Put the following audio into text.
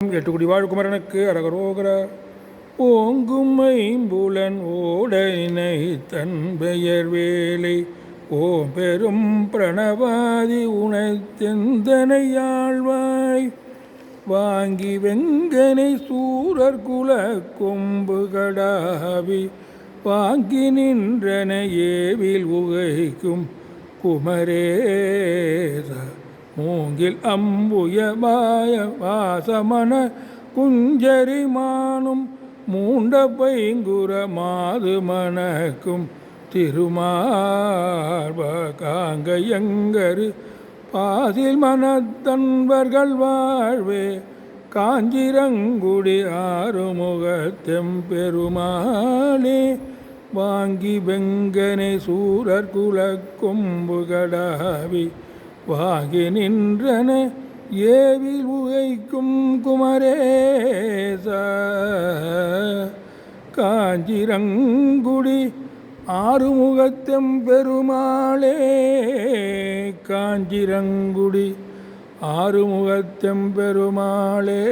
எட்டுக்குடி வாழ்குமரனுக்கு அரகரோகர ஓங்கும் ஐம்புலன் ஓடனை தன் பெயர் வேலை ஓம் பெரும் பிரணவாதி உணத்தெந்தனை ஆழ்வாய் வாங்கி வெங்கனை சூரர் குல கொம்பு கடாவி வாங்கி நின்றன ஏவில் உகைக்கும் குமரேச மூங்கில் அம்புயமாய வாசமன குஞ்சரிமானும் மூண்ட பைங்குற மாது மணக்கும் திருமார்ப காங்கையங்கரு பாதில் மனத்தன்பர்கள் வாழ்வே காஞ்சிரங்குடி ஆறுமுகத்தெம்பெருமானே வாங்கி வெங்கனை சூரர் குல கொம்பு கடாவி வாகி நின்றன ஏவில் உகைக்கும் குமரேச காஞ்சிரங்குடி ஆறுமுகத்தெம்பெருமாளே காஞ்சிரங்குடி ஆறுமுகத்தெம்பெருமாளே.